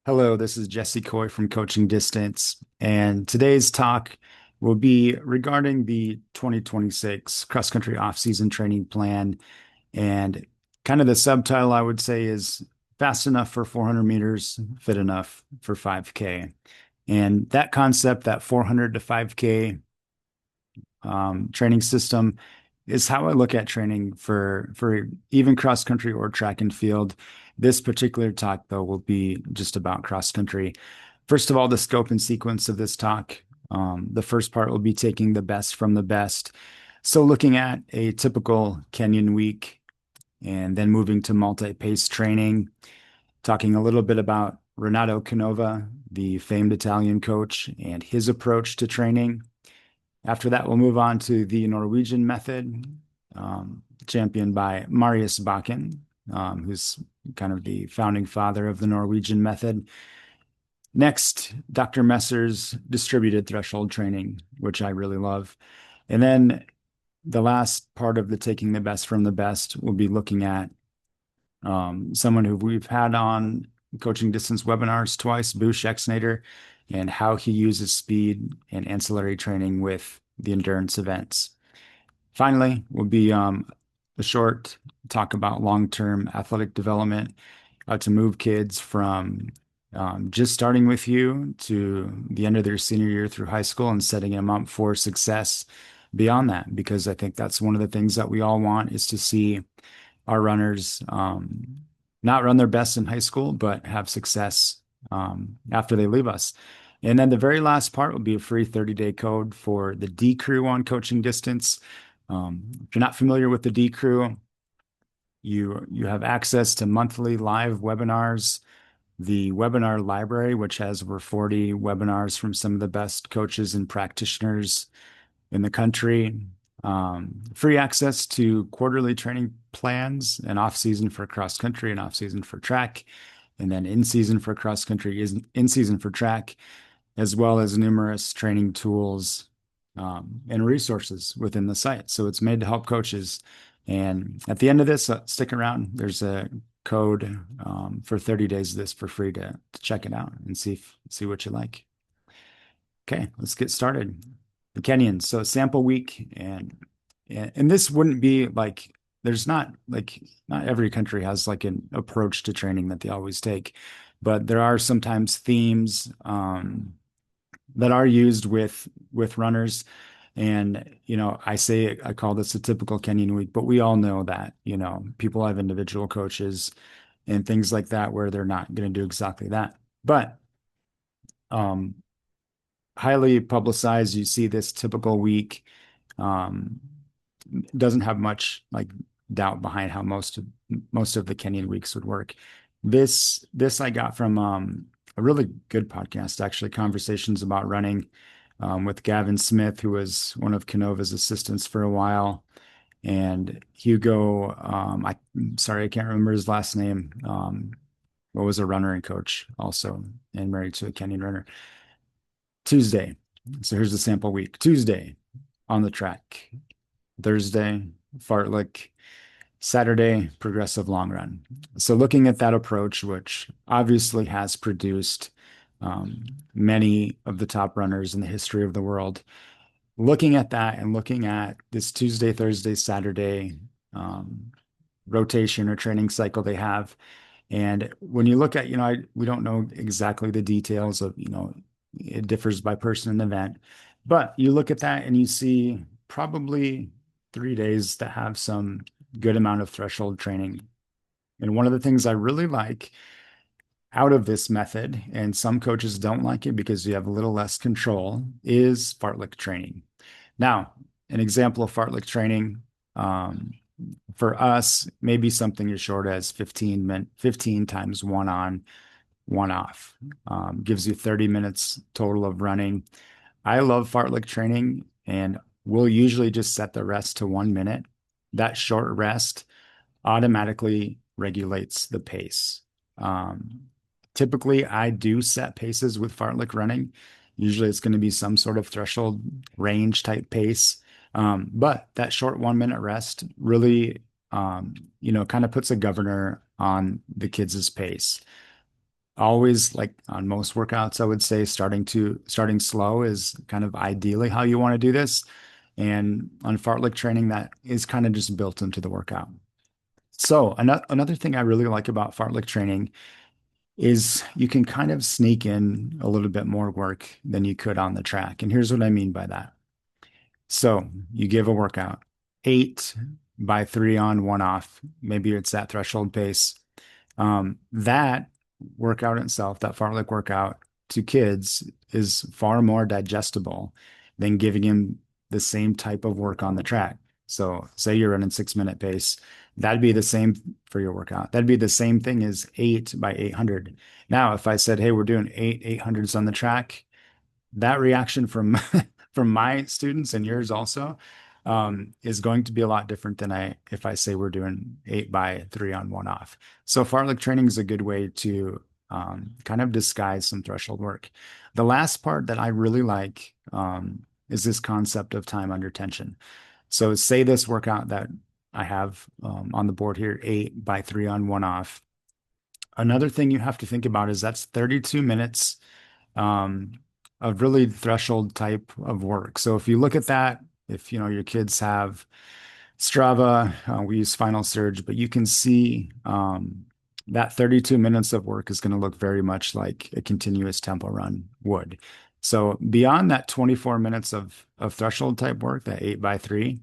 Hello, this is Jesse Coy from Coaching Distance, and today's talk will be regarding the 2026 cross-country off-season training plan. And kind of the subtitle I would say is fast enough for 400 meters, fit enough for 5K. And that concept, that 400 to 5K training system, is how I look at training for even cross country or track and field. This particular talk, though, will be just about cross country. First of all, the scope and sequence of this talk. The first part will be taking the best from the best. So looking at a typical Kenyan week and then moving to multi-pace training, talking a little bit about Renato Canova, the famed Italian coach, and his approach to training. After that, we'll move on to the Norwegian method, championed by Marius Bakken, who's kind of the founding father of the Norwegian method. Next, Dr. Messer's distributed threshold training, which I really love. And then the last part of the taking the best from the best, we'll be looking at someone who we've had on coaching distance webinars twice, Boo Schexnayder, and how he uses speed and ancillary training with the endurance events. Finally, will be a short talk about long-term athletic development, how to move kids from just starting with you to the end of their senior year through high school and setting them up for success beyond that, because I think that's one of the things that we all want is to see our runners not run their best in high school, but have success after they leave us. And then the very last part will be a free 30-day code for the D Crew on Coaching Distance. If you're not familiar with the D Crew, you have access to monthly live webinars, the webinar library, which has over 40 webinars from some of the best coaches and practitioners in the country, free access to quarterly training plans and off season for cross country and off season for track, and then in season for cross country, is in season for track, as well as numerous training tools and resources within the site. So it's made to help coaches. And at the end of this, stick around. There's a code for 30 days of this for free to check it out and see what you like. Okay, let's get started. The Kenyans. So sample week, and this wouldn't be like there's not like not every country has like an approach to training that they always take, but there are sometimes themes that are used with runners. And I call this a typical Kenyan week, but we all know that people have individual coaches and things like that where they're not going to do exactly that. But um, highly publicized, you see this typical week. Doesn't have much like doubt behind how most of the Kenyan weeks would work. This I got from a really good podcast, actually, Conversations About Running, with Gavin Smith, who was one of Canova's assistants for a while, and Hugo. I'm sorry, I can't remember his last name. What was a runner and coach also, and married to a Kenyan runner. Tuesday. So here's the sample week. Tuesday, on the track. Thursday, fartlek. Saturday, progressive long run. So looking at that approach, which obviously has produced many of the top runners in the history of the world, looking at that and looking at this Tuesday, Thursday, Saturday rotation or training cycle they have. And when you look at, we don't know exactly the details of, it differs by person and event, but you look at that and you see probably 3 days that have some good amount of threshold training. And one of the things I really like out of this method, and some coaches don't like it because you have a little less control, is fartlek training. Now, an example of fartlek training for us may be something as short as 15 times one on, one off. Gives you 30 minutes total of running. I love fartlek training, and we'll usually just set the rest to 1 minute. That short rest automatically regulates the pace. Typically, I do set paces with fartlek running. Usually it's going to be some sort of threshold range type pace. But that short 1 minute rest really, kind of puts a governor on the kids' pace. always like on most workouts, I would say starting slow is kind of ideally how you want to do this. And on fartlek training, that is kind of just built into the workout. So another thing I really like about fartlek training is you can kind of sneak in a little bit more work than you could on the track. And here's what I mean by that. So you give a workout, 8 by 3 on, 1 off. Maybe it's that threshold pace. That workout itself, that fartlek workout to kids is far more digestible than giving him the same type of work on the track. So say you're running 6 minute pace, that'd be the same for your workout. That'd be the same thing as 8 by 800. Now, if I said, hey, we're doing 800s on the track, that reaction from from my students and yours also is going to be a lot different than I if I say we're doing 8 by 3 on, 1 off. So fartlek training is a good way to kind of disguise some threshold work. The last part that I really like is this concept of time under tension. So say this workout that I have on the board here, 8 by 3 on, 1 off. Another thing you have to think about is that's 32 minutes um, of really threshold type of work. So if you look at that, if you know your kids have Strava, we use Final Surge, but you can see that 32 minutes of work is going to look very much like a continuous tempo run would. So beyond that 24 minutes of threshold type work, that 8 by 3,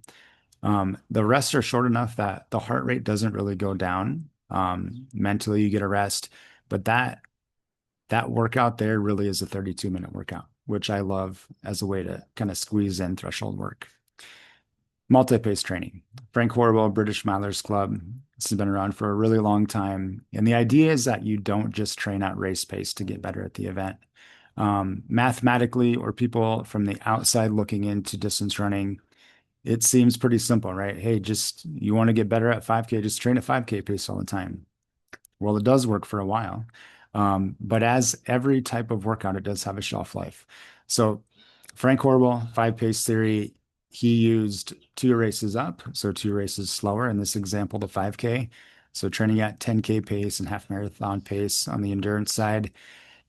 the rests are short enough that the heart rate doesn't really go down. Mentally, you get a rest, but that workout there really is a 32-minute workout, which I love as a way to kind of squeeze in threshold work. Multi-pace training. Frank Horwill, British Milers Club. This has been around for a really long time. And the idea is that you don't just train at race pace to get better at the event. Mathematically, or people from the outside looking into distance running, it seems pretty simple, right? Hey, just you want to get better at 5K, just train at 5K pace all the time. Well, it does work for a while. But as every type of workout, it does have a shelf life. So Frank Horrible, 5 pace theory, he used 2 races up, so 2 races slower. In this example, the 5K. So training at 10K pace and half marathon pace on the endurance side,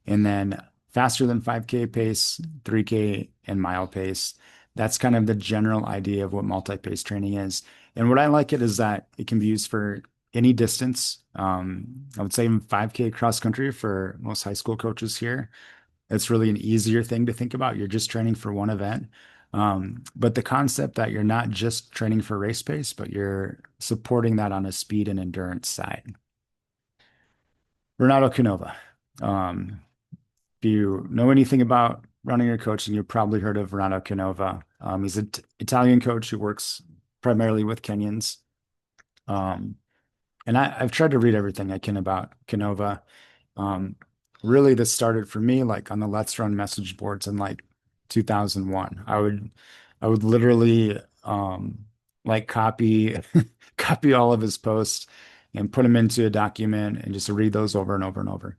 and then faster than 5K pace, 3K and mile pace. That's kind of the general idea of what multi-pace training is. And what I like it is that it can be used for any distance. I would say even 5K cross country for most high school coaches here. It's really an easier thing to think about. You're just training for one event. But the concept that you're not just training for race pace, but you're supporting that on a speed and endurance side. Renato Canova. Um, if you know anything about running or coaching, you've probably heard of Renato Canova. He's an Italian coach who works primarily with Kenyans. Um, and I've tried to read everything I can about Canova. Um, Really, this started for me like on the Let's Run message boards in like 2001. I would literally like copy copy all of his posts and put them into a document and just read those over and over and over.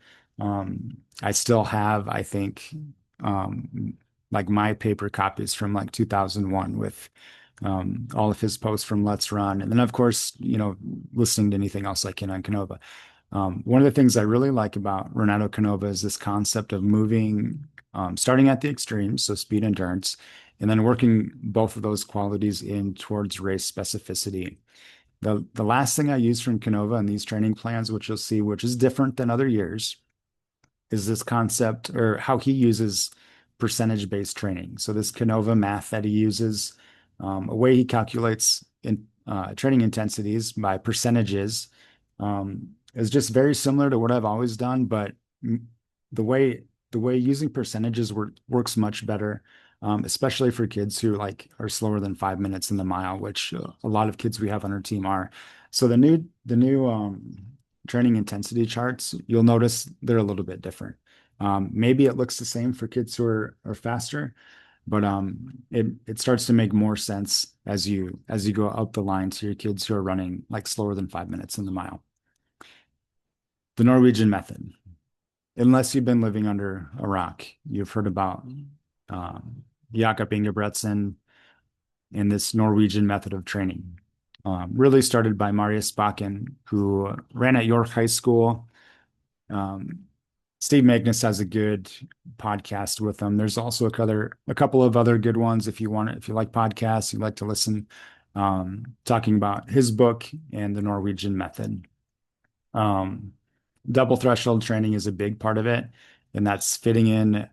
I still have, I think, like my paper copies from like 2001 with all of his posts from Let's Run. And then, of course, listening to anything else I can on Canova. One of the things I really like about Renato Canova is this concept of moving, starting at the extremes, so speed endurance, and then working both of those qualities in towards race specificity. The last thing I use from Canova in these training plans, which you'll see, which is different than other years, is this concept or how he uses percentage-based training. So this Canova math that he uses, a way he calculates training intensities by percentages, is just very similar to what I've always done, but the way using percentages works much better, especially for kids who like are slower than 5 minutes in the mile, which a lot of kids we have on our team are. So the new training intensity charts, you'll notice they're a little bit different. Maybe it looks the same for kids who are faster, but it starts to make more sense as you go up the line to your kids who are running like slower than 5 minutes in the mile. The Norwegian method. Unless you've been living under a rock, you've heard about Jakob Ingebretsen and this Norwegian method of training. Really started by Marius Bakken, who ran at York High School. Steve Magnus has a good podcast with them. There's also a couple of other good ones if you want if you like podcasts, you like to listen, talking about his book and the Norwegian method. Um, Double threshold training is a big part of it, and that's fitting in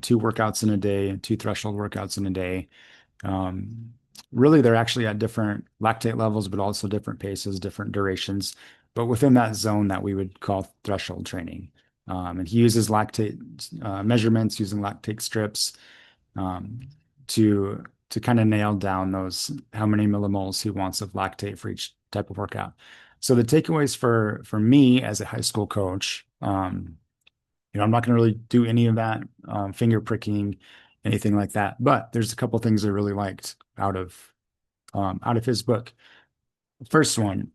two workouts in a day, two threshold workouts in a day. Um, Really, they're actually at different lactate levels, but also different paces, different durations, but within that zone that we would call threshold training. And he uses lactate measurements using lactate strips um, to kind of nail down those how many millimoles he wants of lactate for each type of workout. So the takeaways for me as a high school coach, I'm not going to really do any of that finger pricking, anything like that. But there's a couple things I really liked out of his book. First one,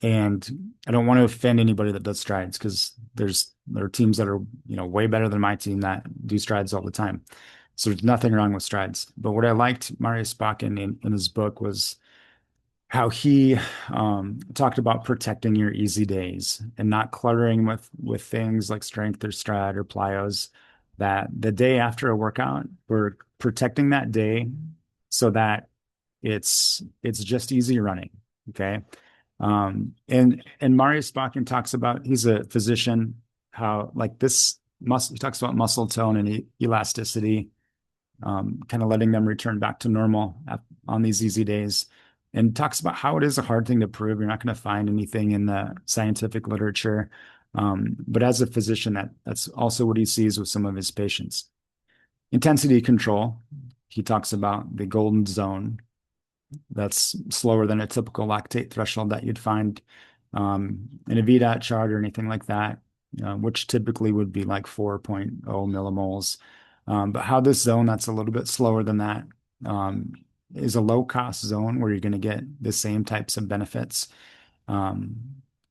and I don't want to offend anybody that does strides because there are teams that are way better than my team that do strides all the time. So there's nothing wrong with strides. But what I liked Marius Bakken in his book was how he talked about protecting your easy days and not cluttering with things like strength or strat or plyos. That the day after a workout, we're protecting that day so that it's just easy running. Okay. And Marius Bakken talks about he's a physician, how like this muscle he talks about muscle tone and elasticity, kind of letting them return back to normal on these easy days, and talks about how it is a hard thing to prove. You're not going to find anything in the scientific literature. But as a physician, that's also what he sees with some of his patients. Intensity control, he talks about the golden zone. That's slower than a typical lactate threshold that you'd find in a VDOT chart or anything like that, which typically would be like 4.0 millimoles. But how this zone that's a little bit slower than that um, is a low cost zone where you're going to get the same types of benefits, um,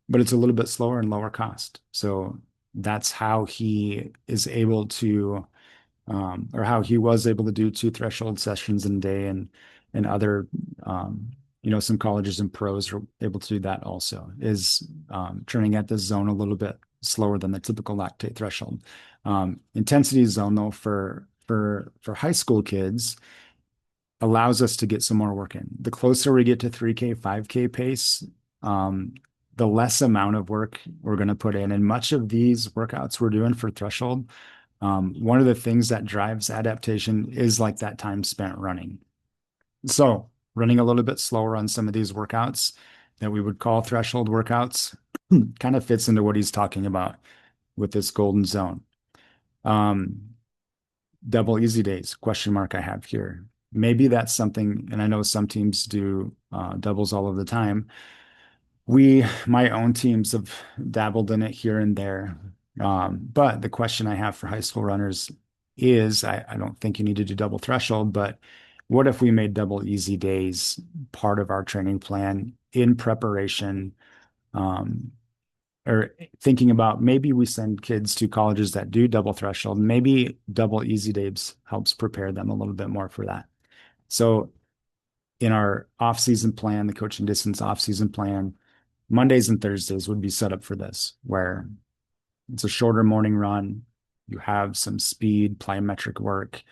but it's a little bit slower and lower cost. So that's how he is able to or how he was able to do two threshold sessions in a day, and other some colleges and pros are able to do that also, is turning at this zone a little bit slower than the typical lactate threshold. Intensity zone though for high school kids allows us to get some more work in. The closer we get to 3K, 5K pace, um, the less amount of work we're going to put in. And much of these workouts we're doing for threshold, one of the things that drives adaptation is like that time spent running. So running a little bit slower on some of these workouts that we would call threshold workouts kind of fits into what he's talking about with this golden zone. Um, Double easy days, question mark I have here. Maybe that's something, and I know some teams do doubles all of the time. My own teams have dabbled in it here and there. But the question I have for high school runners is, I don't think you need to do double threshold, but what if we made double easy days part of our training plan in preparation, um, or thinking about maybe we send kids to colleges that do double threshold. Maybe double easy days helps prepare them a little bit more for that. So in our off-season plan, the coaching distance off-season plan, Mondays and Thursdays would be set up for this, where it's a shorter morning run. You have some speed, plyometric work,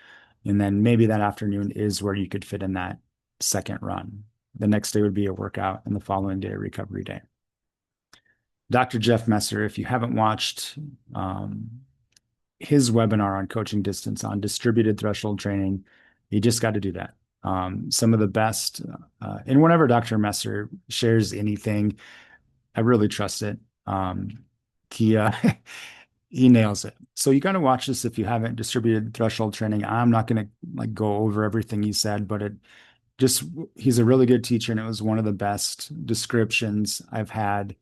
and then maybe that afternoon is where you could fit in that second run. The next day would be a workout, and the following day, a recovery day. Dr. Jeff Messer, if you haven't watched his webinar on coaching distance on distributed threshold training, you just got to do that. Some of the best, and whenever Dr. Messer shares anything, I really trust it. He he nails it. So you got to watch this if you haven't. Distributed threshold training. I'm not going to like go over everything he said, but it just he's a really good teacher, and it was one of the best descriptions I've had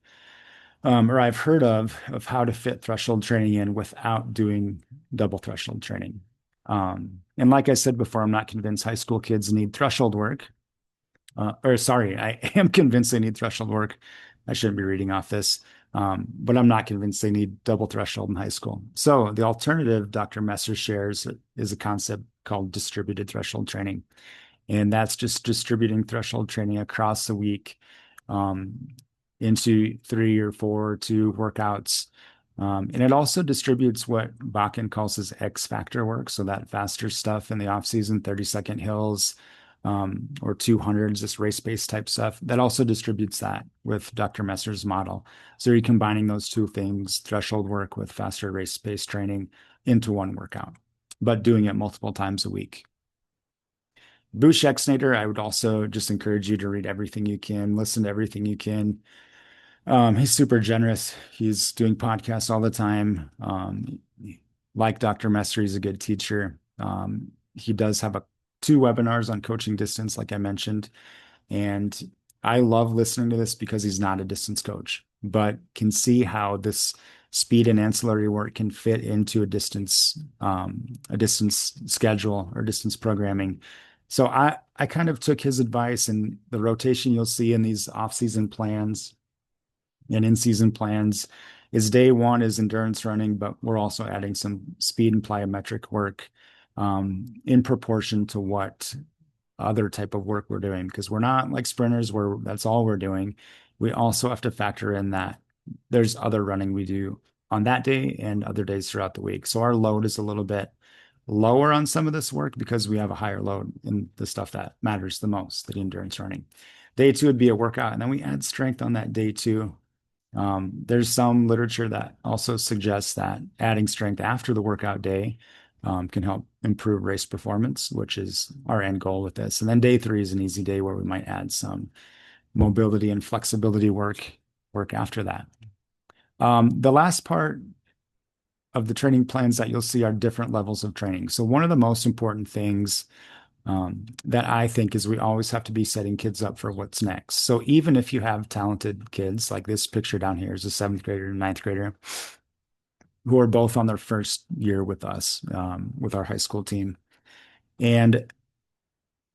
or I've heard of how to fit threshold training in without doing double threshold training. And like I said before, I'm not convinced high school kids need threshold work. Or sorry, I am convinced they need threshold work. I shouldn't be reading off this, but I'm not convinced they need double threshold in high school. So the alternative Dr. Messer shares is a concept called distributed threshold training. And that's just distributing threshold training across the week, into 3 or 4 or 2 workouts, And it also distributes what Bakken calls his X factor work. So that faster stuff in the off season, 30-second hills, or 200s, this race-based type stuff. That also distributes that with Dr. Messer's model. So you're combining those two things, threshold work with faster race-based training into one workout, but doing it multiple times a week. Boo Schexnayder, I would also just encourage you to read everything you can, listen to everything you can. He's super generous. He's doing podcasts all the time. Like Dr. Messer, he's a good teacher. He does have two webinars on coaching distance, like I mentioned. And I love listening to this because he's not a distance coach, but can see how this speed and ancillary work can fit into a distance schedule or distance programming. So I kind of took his advice, and the rotation you'll see in these off-season plans and in-season plans is day one is endurance running, but we're also adding some speed and plyometric work in proportion to what other type of work we're doing, because we're not like sprinters where that's all we're doing. We also have to factor in that there's other running we do on that day and other days throughout the week. So our load is a little bit lower on some of this work because we have a higher load in the stuff that matters the most, the endurance running. Day two would be a workout, and then we add strength on that day two. There's some literature that also suggests that adding strength after the workout day can help improve race performance, which is our end goal with this. And then day three is an easy day where we might add some mobility and flexibility work after that. The last part of the training plans that you'll see are different levels of training. So one of the most important things that I think is we always have to be setting kids up for what's next. So even if you have talented kids, like this picture down here is a seventh grader and ninth grader who are both on their first year with us, with our high school team. And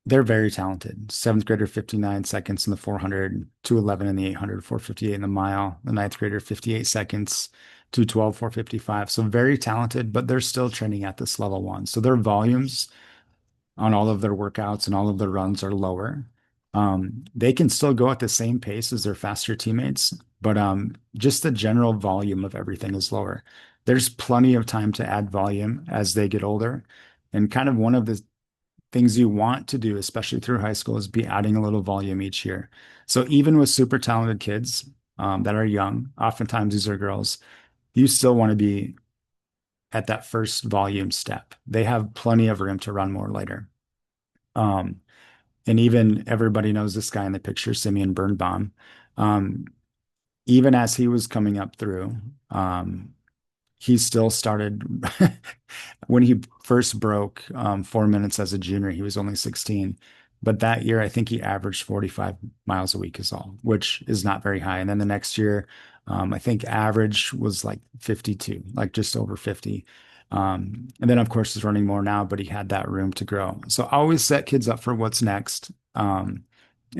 they're very talented. Seventh grader, 59 seconds in the 400, 211 in the 800, 458 in the mile. The ninth grader, 58 seconds, 212, 455. So very talented, but they're still training at this level one. So their volumes on all of their workouts and all of their runs are lower. They can still go at the same pace as their faster teammates, but just the general volume of everything is lower. There's plenty of time to add volume as they get older. And kind of one of the things you want to do, especially through high school, is be adding a little volume each year. So even with super talented kids that are young, oftentimes these are girls, you still want to be at that first volume step. They have plenty of room to run more later. Um, and even everybody knows this guy in the picture, Simeon Birnbaum. Um, Even as he was coming up through, he still started when he first broke 4 minutes as a junior, he was only 16. But that year, I think he averaged 45 miles a week is all, which is not very high. And then the next year, I think average was like 52, like just over 50. And then, of course, he's running more now, but he had that room to grow. So always set kids up for what's next. And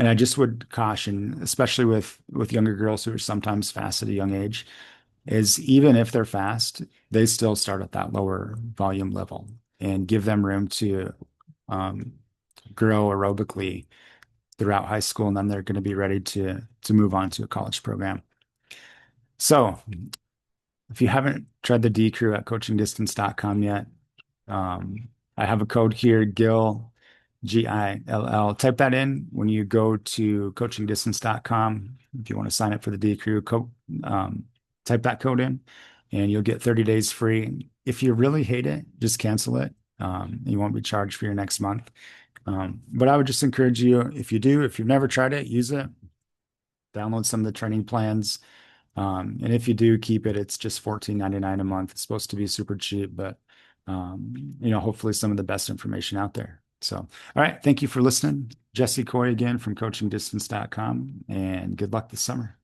I just would caution, especially with younger girls who are sometimes fast at a young age, is even if they're fast, they still start at that lower volume level and give them room to um, grow aerobically throughout high school, and then they're going to be ready to move on to a college program. So if you haven't tried the D crew at coachingdistance.com yet, I have a code here, GILL, GILL. Type that in when you go to coachingdistance.com. If you want to sign up for the D crew, type that code in and you'll get 30 days free. If you really hate it, just cancel it. You won't be charged for your next month. But I would just encourage you, if you've never tried it, use it. Download some of the training plans. And if you do keep it, it's just $14.99 a month. It's supposed to be super cheap, but hopefully some of the best information out there. So, all right. Thank you for listening. Jesse Coy again from coachingdistance.com, and good luck this summer.